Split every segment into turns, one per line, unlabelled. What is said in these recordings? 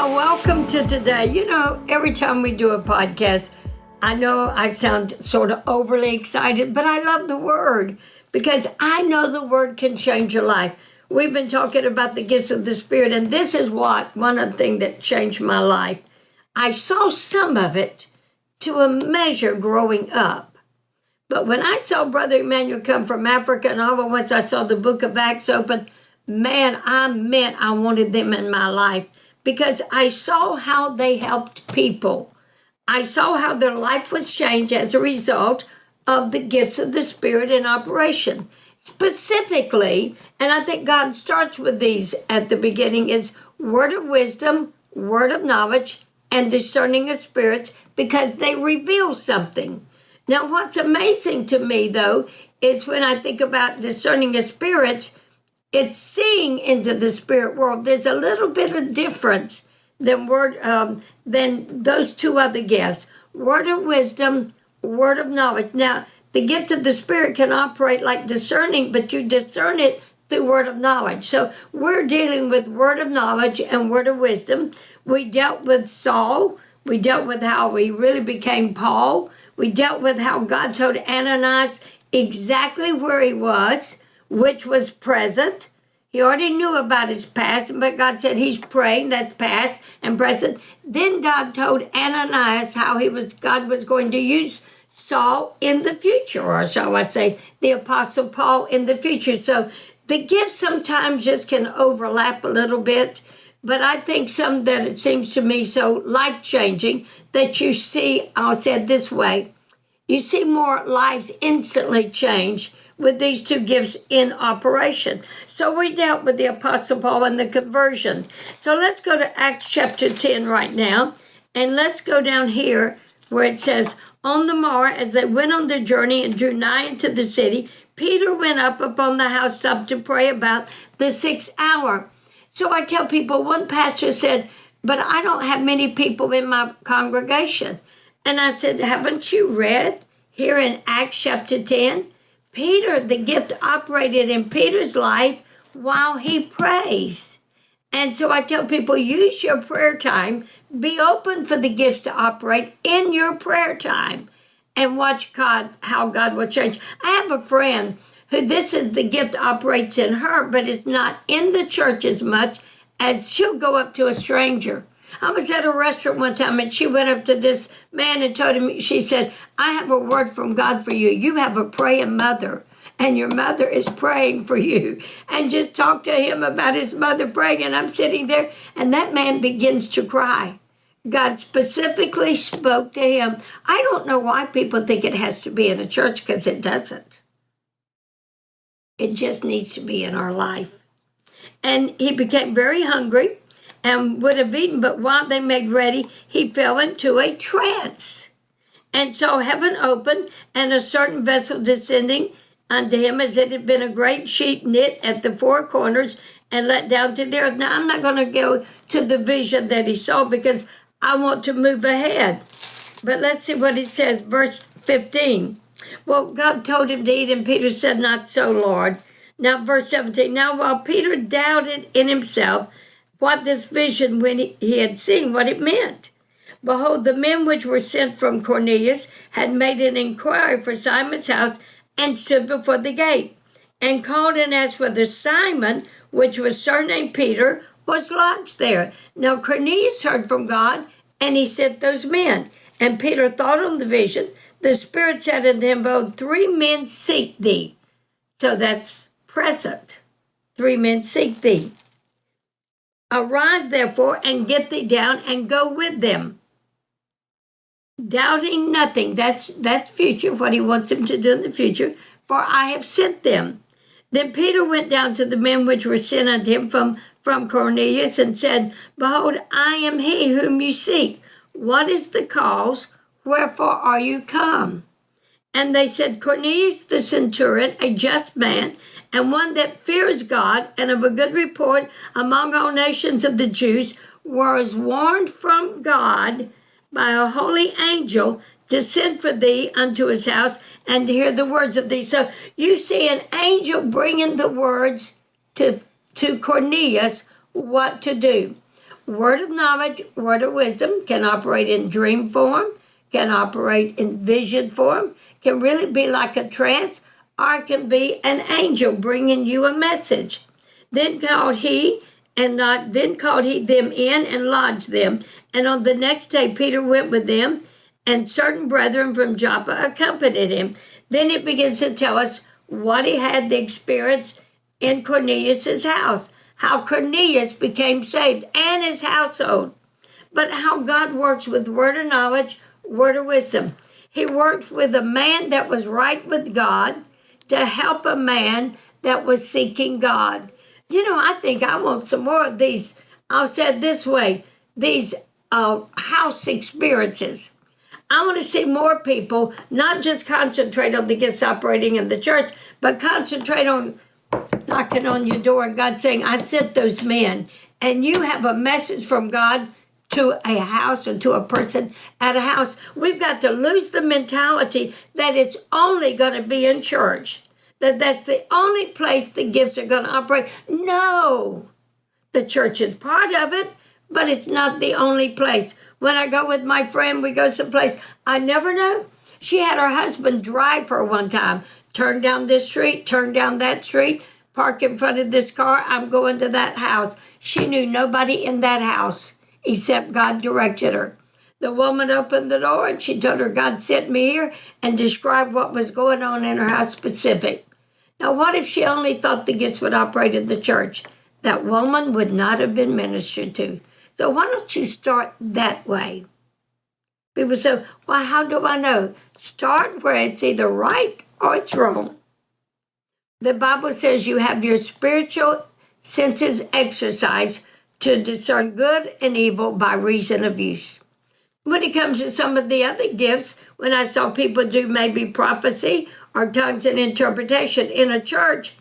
Well, welcome to today. You know, every time we do a podcast, I know I sound sort of overly excited, but I love the Word because I know the Word can change your life. We've been talking about the gifts of the Spirit, and this is one of the things that changed my life. I saw some of it to a measure growing up. But when I saw Brother Emmanuel come from Africa, and all at once I saw the book of Acts open, man, I wanted them in my life because I saw how they helped people. I saw how their life was changed as a result of the gifts of the Spirit in operation. Specifically, and I think God starts with these at the beginning, is word of wisdom, word of knowledge, and discerning of spirits because they reveal something. Now, what's amazing to me, though, is when I think about discerning of spirits, it's seeing into the spirit world. There's a little bit of difference than those two other gifts. Word of wisdom, word of knowledge. Now, the gift of the Spirit can operate like discerning, but you discern it through word of knowledge. So we're dealing with word of knowledge and word of wisdom. We dealt with Saul. We dealt with how he really became Paul. We dealt with how God told Ananias exactly where he was, which was present. He already knew about his past, but God said he's praying, that's past and present. Then God told Ananias how God was going to use Saul in the future, or shall I say, the Apostle Paul in the future. So the gifts sometimes just can overlap a little bit, but I think some that it seems to me so life-changing that you see, I'll say it this way, you see more lives instantly change with these two gifts in operation. So we dealt with the Apostle Paul and the conversion. So let's go to Acts chapter 10 right now, and let's go down here where it says, on the morrow, as they went on their journey and drew nigh into the city, Peter went up upon the housetop to pray about the 6th hour. So I tell people, one pastor said, but I don't have many people in my congregation. And I said, haven't you read here in Acts chapter 10? Peter, the gift operated in Peter's life while he prays. And so I tell people, use your prayer time. Be open for the gifts to operate in your prayer time and watch how God will change. I have a friend who this is the gift operates in her, but it's not in the church as much as she'll go up to a stranger. I was at a restaurant one time and she went up to this man and told him, she said, I have a word from God for you. You have a praying mother and your mother is praying for you. And just talk to him about his mother praying. And I'm sitting there and that man begins to cry. God specifically spoke to him. I don't know why people think it has to be in a church because it doesn't. It just needs to be in our life. And he became very hungry and would have eaten, but while they made ready, he fell into a trance. And so heaven opened, and a certain vessel descending unto him as it had been a great sheet knit at the four corners and let down to the earth. Now, I'm not going to go to the vision that he saw because I want to move ahead. But let's see what it says, verse 15. Well, God told him to eat, and Peter said, not so, Lord. Now, verse 17. Now, while Peter doubted in himself what this vision when he had seen what it meant, behold, the men which were sent from Cornelius had made an inquiry for Simon's house and stood before the gate, and called and asked whether Simon, which was surnamed Peter, was lodged there. Now Cornelius heard from God, and he sent those men. And Peter thought on the vision. The Spirit said unto him, behold, 3 men seek thee. So that's present. 3 men seek thee. Arise, therefore, and get thee down, and go with them. Doubting nothing. That's future, what he wants him to do in the future. For I have sent them. Then Peter went down to the men which were sent unto him from Cornelius, and said, behold, I am he whom you seek. What is the cause? Wherefore are you come? And they said, Cornelius the centurion, a just man, and one that fears God, and of a good report among all nations of the Jews, was warned from God by a holy angel to send for thee unto his house and to hear the words of thee. So you see an angel bringing the words to Cornelius what to do. word of knowledge, word of wisdom can operate in dream form, can operate in vision form, can really be like a trance, or it can be an angel bringing you a message. Then called he them in and lodged them. And on the next day Peter went with them, and certain brethren from Joppa accompanied him. Then it begins to tell us what he had the experience in Cornelius' house, how Cornelius became saved and his household, but how God works with word of knowledge, word of wisdom. He worked with a man that was right with God to help a man that was seeking God. I think I want some more of these, I'll say it this way, these house experiences. I want to see more people not just concentrate on the gifts operating in the church, but concentrate on knocking on your door and God saying, I sent those men. And you have a message from God to a house or to a person at a house. We've got to lose the mentality that it's only going to be in church, that's the only place the gifts are going to operate. No, the church is part of it, but it's not the only place. When I go with my friend, we go someplace, I never know. She had her husband drive her one time, turn down this street, turn down that street, park in front of this car, I'm going to that house. She knew nobody in that house except God directed her. The woman opened the door and she told her, God sent me here, and described what was going on in her house specific. Now, what if she only thought the gifts would operate in the church? That woman would not have been ministered to. So why don't you start that way? People say, well, how do I know? Start where it's either right or it's wrong. The Bible says you have your spiritual senses exercised to discern good and evil by reason of use. When it comes to some of the other gifts, when I saw people do maybe prophecy or tongues and interpretation in a church,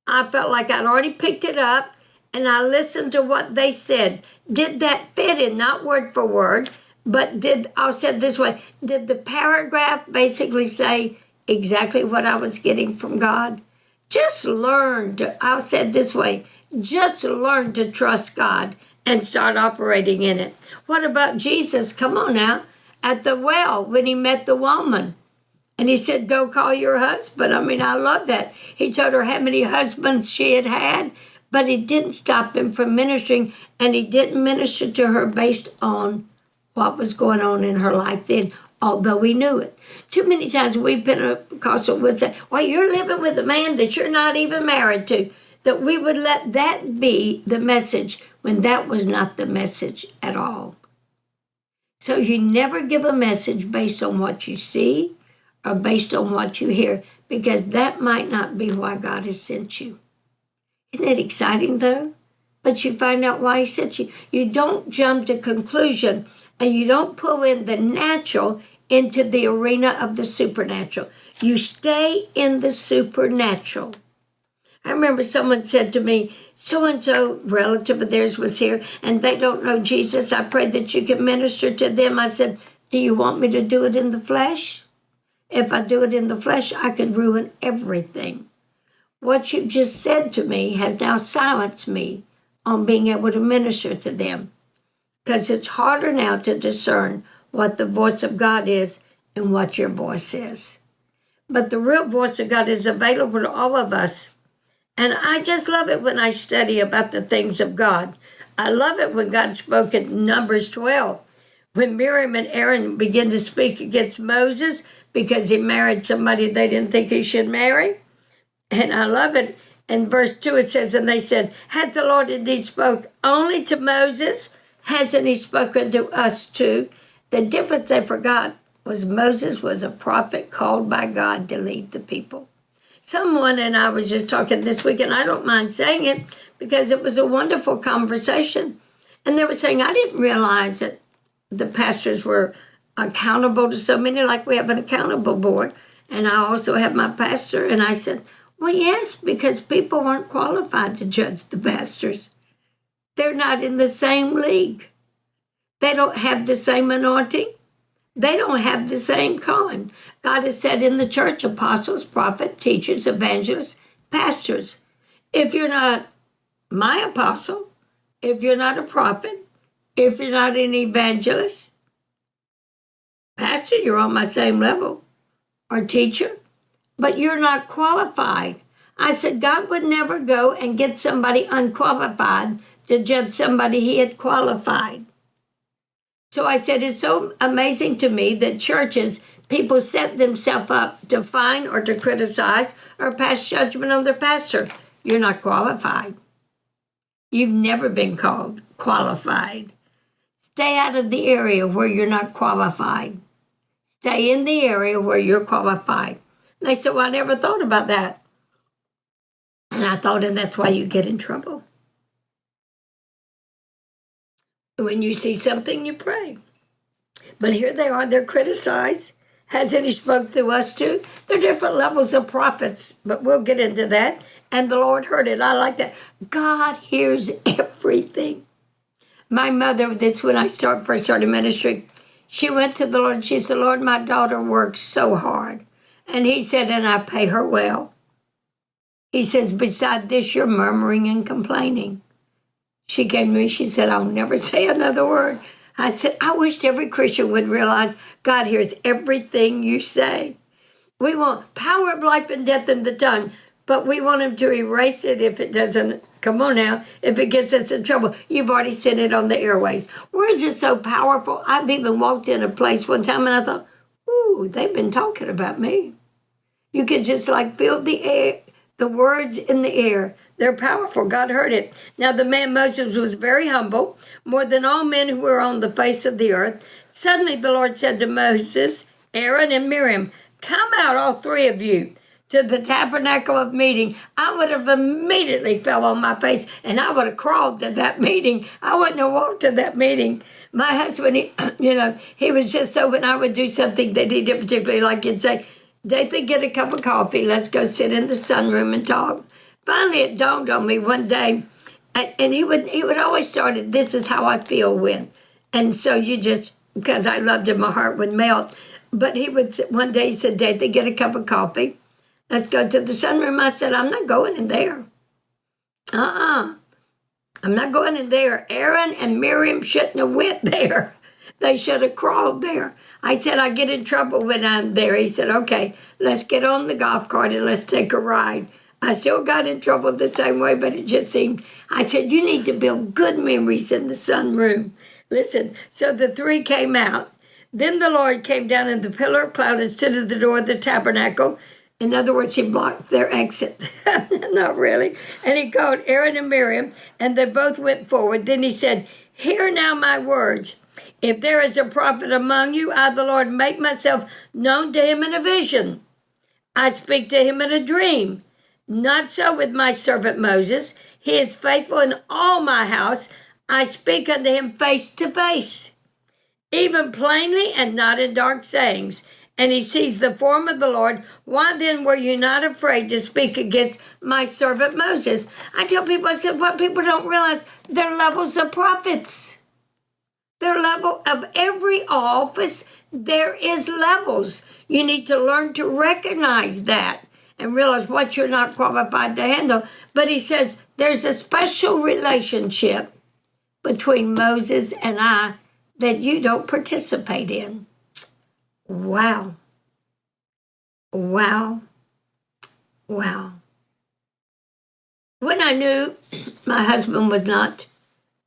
I felt like I'd already picked it up and I listened to what they said. Did that fit in? Not word for word, but I'll say it this way, did the paragraph basically say exactly what I was getting from God? Just I'll say it this way, just learn to trust God and start operating in it. What about Jesus? Come on now. At the well, when he met the woman, and he said, go call your husband. I love that. He told her how many husbands she had had, but it didn't stop him from ministering, and he didn't minister to her based on what was going on in her life then, although he knew it. Too many times we Pentecostal would say, well, you're living with a man that you're not even married to, that we would let that be the message when that was not the message at all. So you never give a message based on what you see or based on what you hear, because that might not be why God has sent you. Isn't it exciting, though? But you find out why he sent you. You don't jump to conclusion, and you don't pull in the natural into the arena of the supernatural. You stay in the supernatural. I remember someone said to me, so-and-so relative of theirs was here, and they don't know Jesus. I pray that you can minister to them. I said, do you want me to do it in the flesh? If I do it in the flesh, I could ruin everything. What you just said to me has now silenced me on being able to minister to them, because it's harder now to discern what the voice of God is and what your voice is. But the real voice of God is available to all of us. And I just love it when I study about the things of God. I love it when God spoke in Numbers 12, when Miriam and Aaron began to speak against Moses because he married somebody they didn't think he should marry. And I love it. In verse 2 it says, and they said, had the Lord indeed spoke only to Moses, hasn't he spoken to us too? The difference they forgot was Moses was a prophet called by God to lead the people. Someone and I was just talking this week, and I don't mind saying it because it was a wonderful conversation. And they were saying, I didn't realize that the pastors were accountable to so many, like we have an accountable board. And I also have my pastor. And I said, well, yes, because people aren't qualified to judge the pastors. They're not in the same league. They don't have the same anointing. They don't have the same calling. God has said in the church, apostles, prophets, teachers, evangelists, pastors. If you're not my apostle, if you're not a prophet, if you're not an evangelist, pastor, you're on my same level, or teacher, but you're not qualified. I said, God would never go and get somebody unqualified to judge somebody he had qualified. So I said, it's so amazing to me that churches, people set themselves up to fine or to criticize or pass judgment on their pastor. You're not qualified. You've never been called qualified. Stay out of the area where you're not qualified. Stay in the area where you're qualified. And they said, well, I never thought about that. And I thought, and that's why you get in trouble. When you see something, you pray. But here they are, they're criticized. Hasn't he spoke to us too? There are different levels of prophets, but we'll get into that. And the Lord heard it. I like that. God hears everything. My mother, this when I first started ministry, she went to the Lord and she said, Lord, my daughter works so hard. And he said, and I pay her well. He says, beside this, you're murmuring and complaining. She came to me, she said, I'll never say another word. I said, I wish every Christian would realize God hears everything you say. We want power of life and death in the tongue, but we want him to erase it if it doesn't, come on now, if it gets us in trouble. You've already sent it on the airways. Words are so powerful. I've even walked in a place one time and I thought, ooh, they've been talking about me. You could just like feel the air, the words in the air. They're powerful. God heard it. Now the man Moses was very humble, more than all men who were on the face of the earth. Suddenly the Lord said to Moses, Aaron, and Miriam, come out, all three of you, to the tabernacle of meeting. I would have immediately fell on my face and I would have crawled to that meeting. I wouldn't have walked to that meeting. My husband, he was just so when I would do something that he didn't particularly like, he'd say, Dathan, get a cup of coffee. Let's go sit in the sunroom and talk. Finally, it dawned on me one day, and he would always start it, this is how I feel when. And so you just, because I loved him, my heart would melt. But one day he said, Dathan, get a cup of coffee. Let's go to the sunroom. I said, I'm not going in there. I'm not going in there. Aaron and Miriam shouldn't have went there. They should have crawled there. I said, I get in trouble when I'm there. He said, okay, let's get on the golf cart and let's take a ride. I still got in trouble the same way, but it just seemed, I said, you need to build good memories in the sunroom. Listen, so the three came out. Then the Lord came down in the pillar of cloud and stood at the door of the tabernacle. In other words, he blocked their exit. Not really. And he called Aaron and Miriam, and they both went forward. Then he said, hear now my words. If there is a prophet among you, I, the Lord, make myself known to him in a vision. I speak to him in a dream. Not so with my servant Moses. He is faithful in all my house. I speak unto him face to face, even plainly and not in dark sayings. And he sees the form of the Lord. Why then were you not afraid to speak against my servant Moses? I tell people, I said, what people don't realize, they're levels of prophets. Their level of every office, there is levels. You need to learn to recognize that and realize what you're not qualified to handle. But he says there's a special relationship between Moses and I that you don't participate in. Wow. Wow. Wow. When I knew my husband was not,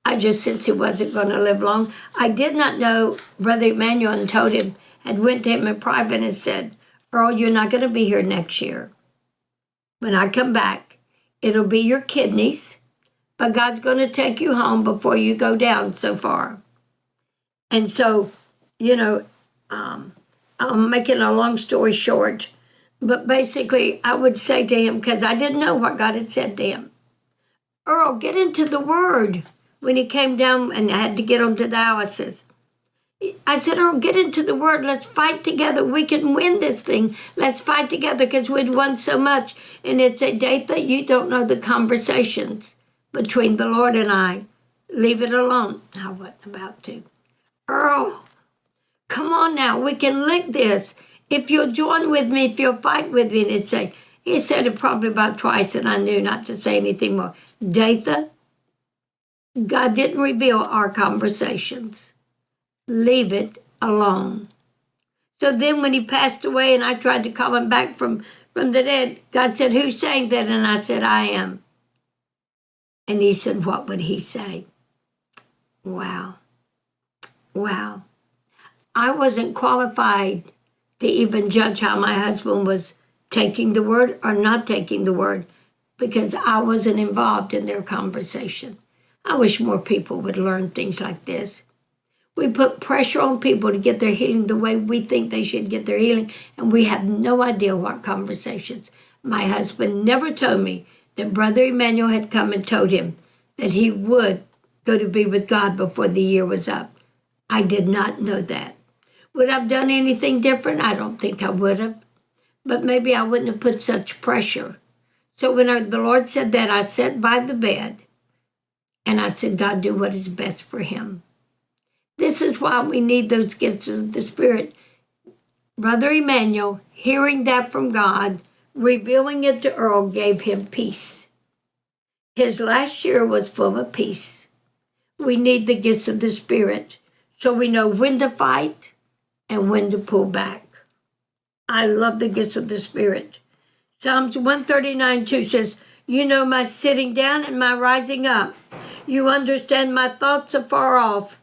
I just sensed he wasn't going to live long. I did not know Brother Emmanuel and told him, had went to him in private and said, Earl, you're not going to be here next year. When I come back, it'll be your kidneys, but God's going to take you home before you go down so far. And so, I'm making a long story short, but basically I would say to him, because I didn't know what God had said to him, Earl, get into the Word. When he came down and I had to get onto dialysis, I said, Earl, get into the Word. Let's fight together. We can win this thing. Let's fight together because we'd won so much. And it said, Datha, you don't know the conversations between the Lord and I. Leave it alone. I wasn't about to. Earl, come on now. We can lick this. If you'll join with me, if you'll fight with me. And it'd say, he said it probably about twice, and I knew not to say anything more. Datha, God didn't reveal our conversations. Leave it alone. So then when he passed away and I tried to call him back from the dead, God said, who's saying that? And I said, I am. And he said, what would he say? Wow. Wow. I wasn't qualified to even judge how my husband was taking the word or not taking the word because I wasn't involved in their conversation. I wish more people would learn things like this. We put pressure on people to get their healing the way we think they should get their healing, and we have no idea what conversations. My husband never told me that Brother Emmanuel had come and told him that he would go to be with God before the year was up. I did not know that. Would I have done anything different? I don't think I would have. But maybe I wouldn't have put such pressure. So when the Lord said that, I sat by the bed, and I said, God, do what is best for him. This is why we need those gifts of the Spirit. Brother Emmanuel, hearing that from God, revealing it to Earl, gave him peace. His last year was full of peace. We need the gifts of the Spirit so we know when to fight and when to pull back. I love the gifts of the Spirit. Psalms 139:2 says, you know my sitting down and my rising up. You understand my thoughts afar off.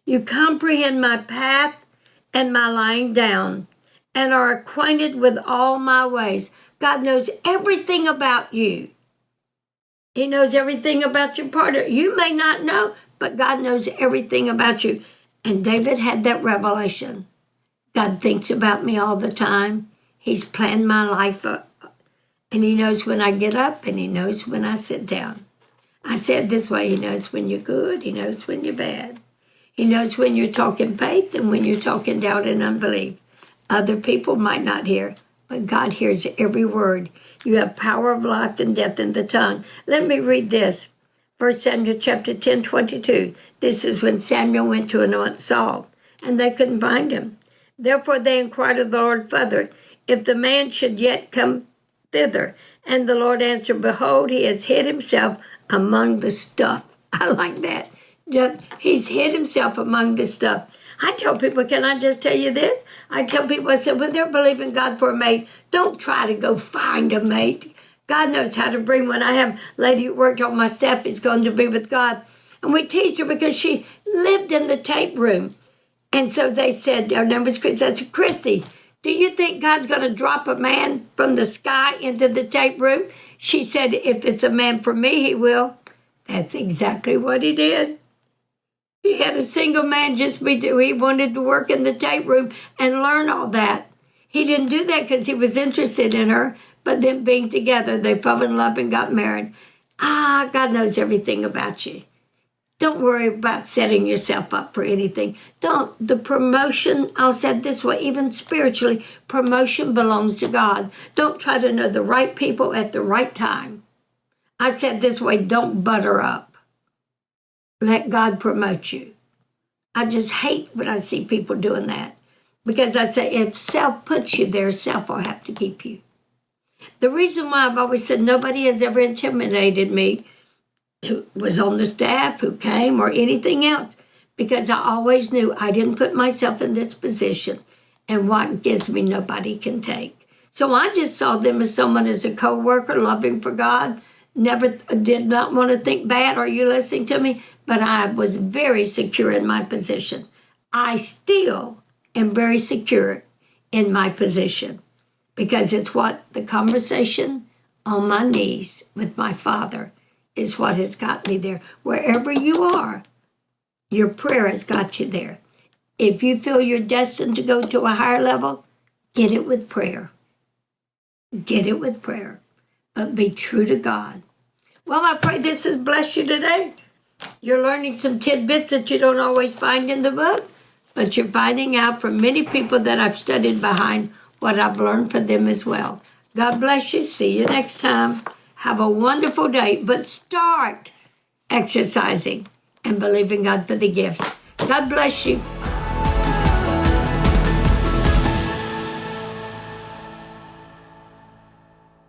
You comprehend my path and my lying down, and are acquainted with all my ways. God knows everything about you. He knows everything about your partner. You may not know, but God knows everything about you. And David had that revelation. God thinks about me all the time. He's planned my life up, and he knows when I get up, and he knows when I sit down. I said this way, he knows when you're good, he knows when you're bad. He knows when you're talking faith and when you're talking doubt and unbelief. Other people might not hear, but God hears every word. You have power of life and death in the tongue. Let me read this. 1 Samuel chapter 10:22. This is when Samuel went to anoint Saul, and they couldn't find him. Therefore they inquired of the Lord further, if the man should yet come thither. And the Lord answered, behold, he has hid himself among the stuff. I like that. He's hid himself among the stuff. I tell people, can I just tell you this? I tell people, I said, when they're believing God for a mate, don't try to go find a mate. God knows how to bring one. I have a lady who worked on my staff is going to be with God. And we teach her because she lived in the tape room. And so they said, her name was Chrissy. I said, Chrissy, do you think God's going to drop a man from the sky into the tape room? She said, if it's a man for me, he will. That's exactly what he did. He had a single man he wanted to work in the tape room and learn all that. He didn't do that because he was interested in her, but then being together, they fell in love and got married. God knows everything about you. Don't worry about setting yourself up for anything. The promotion, I'll say it this way, even spiritually, promotion belongs to God. Don't try to know the right people at the right time. I said this way, don't butter up. Let God promote you. I just hate when I see people doing that. Because I say, if self puts you there, self will have to keep you. The reason why I've always said nobody has ever intimidated me who was on the staff, who came, or anything else, because I always knew I didn't put myself in this position, and what gives me nobody can take. So I just saw them as someone as a co-worker, loving for God, did not want to think bad. Are you listening to me? But I was very secure in my position. I still am very secure in my position because it's what the conversation on my knees with my Father is what has got me there. Wherever you are, your prayer has got you there. If you feel you're destined to go to a higher level, get it with prayer. Get it with prayer. But be true to God. Well, I pray this has blessed you today. You're learning some tidbits that you don't always find in the book, but you're finding out from many people that I've studied behind what I've learned from them as well. God bless you. See you next time. Have a wonderful day, but start exercising and believing God for the gifts. God bless you.